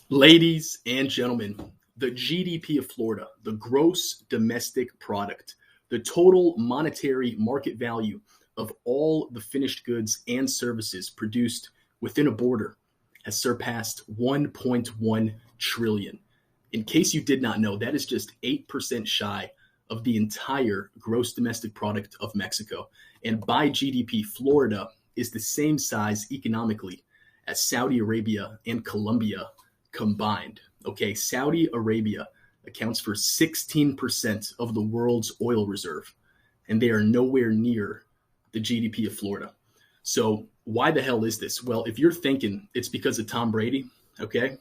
Ladies and gentlemen, the GDP of Florida, the gross domestic product, the total monetary market value of all the finished goods and services produced within a border has surpassed 1.1 trillion. In case you did not know, that is just 8% shy of the entire gross domestic product of Mexico. And by GDP, Florida is the same size economically as Saudi Arabia and Colombia combined. Okay, Saudi Arabia accounts for 16% of the world's oil reserve, and they are nowhere near the GDP of Florida. So why the hell is this? Well, if you're thinking it's because of Tom Brady, okay,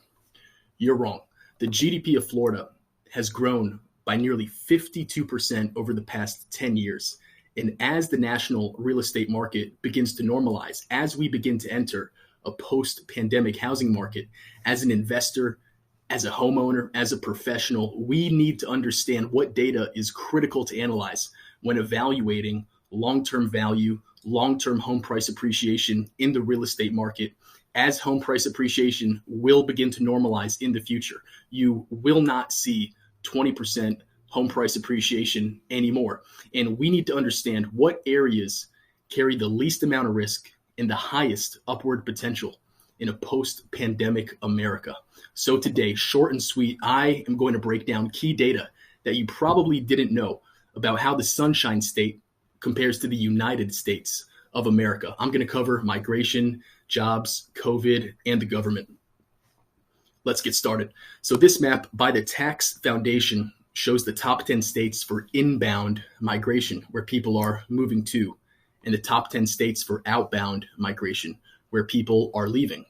you're wrong. The GDP of Florida has grown by nearly 52% over the past 10 years. And as the national real estate market begins to normalize, as we begin to enter a post-pandemic housing market, as an investor, as a homeowner, as a professional, we need to understand what data is critical to analyze when evaluating long-term value, long-term home price appreciation in the real estate market. As home price appreciation will begin to normalize in the future, you will not see 20% home price appreciation anymore. And we need to understand what areas carry the least amount of risk and the highest upward potential in a post-pandemic America. So today, short and sweet, I am going to break down key data that you probably didn't know about how the Sunshine State compares to the United States of America. I'm going to cover migration, jobs, COVID, and the government. Let's get started. So this map by the Tax Foundation shows the top 10 states for inbound migration, where people are moving to, and the top 10 states for outbound migration, where people are leaving.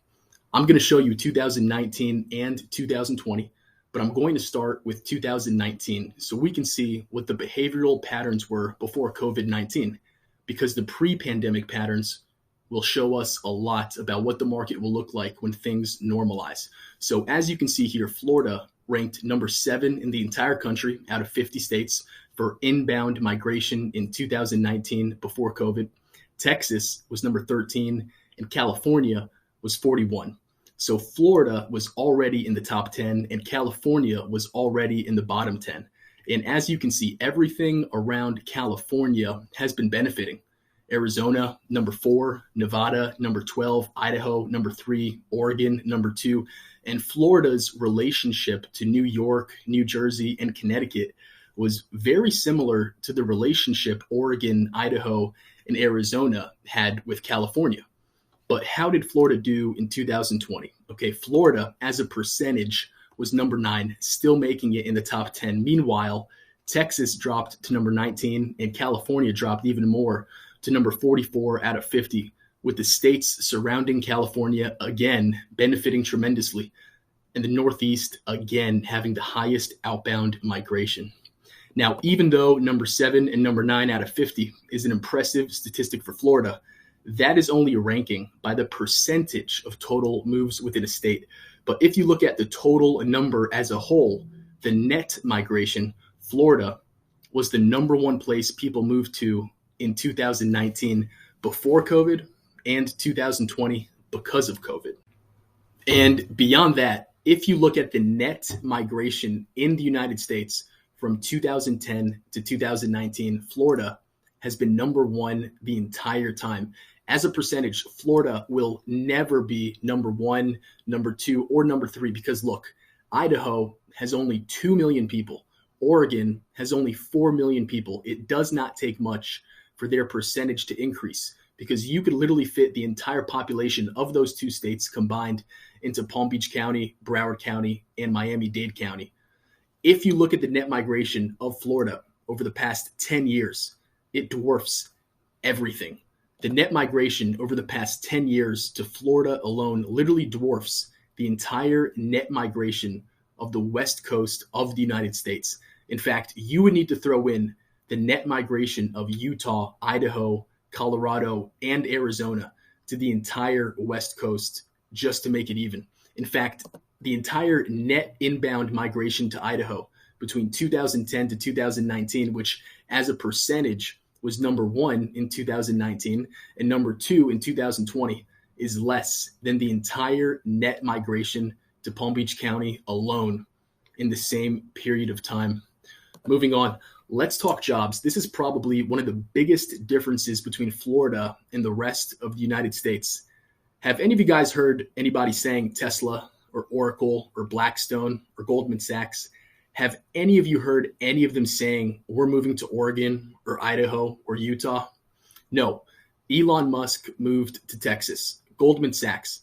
I'm going to show you 2019 and 2020, but I'm going to start with 2019 so we can see what the behavioral patterns were before COVID-19, because the pre-pandemic patterns will show us a lot about what the market will look like when things normalize. So as you can see here, Florida ranked number 7 in the entire country out of 50 states for inbound migration in 2019 before COVID. Texas was number 13 and California was 41. So Florida was already in the top 10 and California was already in the bottom 10. And as you can see, everything around California has been benefiting. Arizona, number 4, Nevada, number 12, Idaho, number 3, Oregon, number 2, and Florida's relationship to New York, New Jersey, and Connecticut was very similar to the relationship Oregon, Idaho, and Arizona had with California. But how did Florida do in 2020? Okay, Florida as a percentage was number 9, still making it in the top 10. Meanwhile, Texas dropped to number 19 and California dropped even more to number 44 out of 50, with the states surrounding California again benefiting tremendously, and the Northeast again having the highest outbound migration. Now, even though number 7 and number 9 out of 50 is an impressive statistic for Florida, that is only a ranking by the percentage of total moves within a state. But if you look at the total number as a whole, the net migration, Florida was the number 1 place people moved to in 2019 before COVID and 2020 because of COVID. And beyond that, if you look at the net migration in the United States from 2010 to 2019, Florida has been number 1 the entire time. As a percentage, Florida will never be number 1, number 2, or number 3 because look, Idaho has only 2 million people. Oregon has only 4 million people. It does not take much for their percentage to increase because you could literally fit the entire population of those 2 states combined into Palm Beach County, Broward County, and Miami-Dade County. If you look at the net migration of Florida over the past 10 years, it dwarfs everything. The net migration over the past 10 years to Florida alone literally dwarfs the entire net migration of the West Coast of the United States. In fact, you would need to throw in the net migration of Utah, Idaho, Colorado, and Arizona to the entire West Coast just to make it even. In fact, the entire net inbound migration to Idaho between 2010 to 2019, which as a percentage was number 1 in 2019 and number 2 in 2020, is less than the entire net migration to Palm Beach County alone in the same period of time. Moving on, let's talk jobs. This is probably one of the biggest differences between Florida and the rest of the United States. Have any of you guys heard anybody saying Tesla or Oracle or Blackstone or Goldman Sachs? Have any of you heard any of them saying we're moving to Oregon or Idaho or Utah? No. Elon Musk moved to Texas. Goldman Sachs,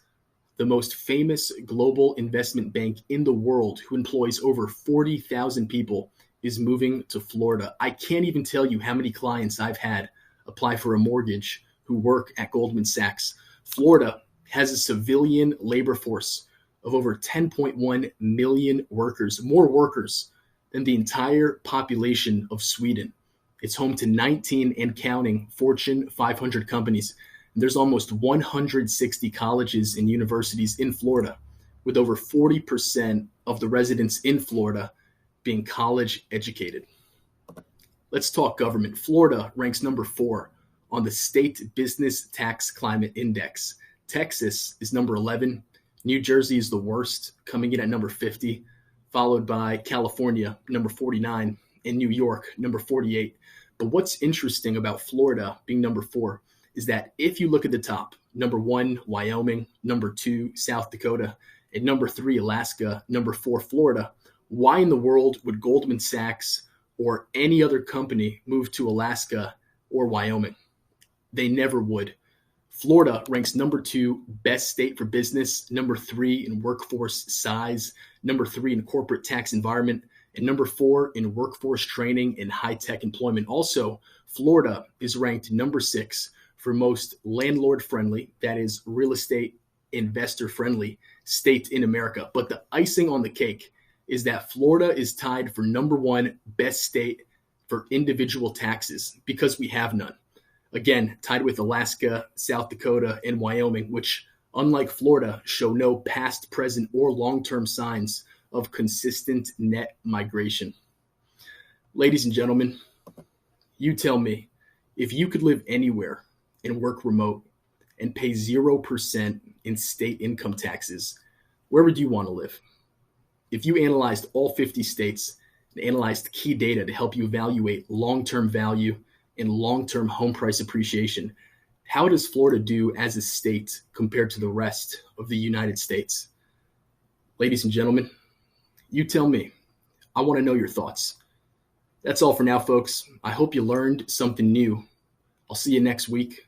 the most famous global investment bank in the world who employs over 40,000 people, is moving to Florida. I can't even tell you how many clients I've had apply for a mortgage who work at Goldman Sachs. Florida has a civilian labor force of over 10.1 million workers, more workers than the entire population of Sweden. It's home to 19 and counting Fortune 500 companies. And there's almost 160 colleges and universities in Florida, with over 40% of the residents in Florida being college educated. Let's talk government. Florida ranks number 4 on the State Business Tax Climate Index. Texas is number 11. New Jersey is the worst, coming in at number 50, followed by California, number 49, and New York, number 48. But what's interesting about Florida being number 4 is that if you look at the top, number 1, Wyoming, number 2, South Dakota, and number 3, Alaska, number 4, Florida, why in the world would Goldman Sachs or any other company move to Alaska or Wyoming? They never would. Florida ranks number 2 best state for business, number 3 in workforce size, number 3 in corporate tax environment, and number 4 in workforce training and high-tech employment. Also, Florida is ranked number 6 for most landlord-friendly, that is real estate investor-friendly state in America. But the icing on the cake is that Florida is tied for number 1 best state for individual taxes because we have none. Again, tied with Alaska, South Dakota, and Wyoming, which, unlike Florida, show no past, present, or long-term signs of consistent net migration. Ladies and gentlemen, you tell me, if you could live anywhere and work remote and pay 0% in state income taxes, where would you want to live? If you analyzed all 50 states and analyzed key data to help you evaluate long-term value and long-term home price appreciation, how does Florida do as a state compared to the rest of the United States? Ladies and gentlemen, you tell me. I want to know your thoughts. That's all for now, folks. I hope you learned something new. I'll see you next week.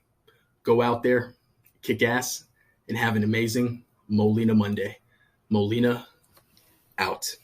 Go out there, kick ass, and have an amazing Molina Monday. Molina out.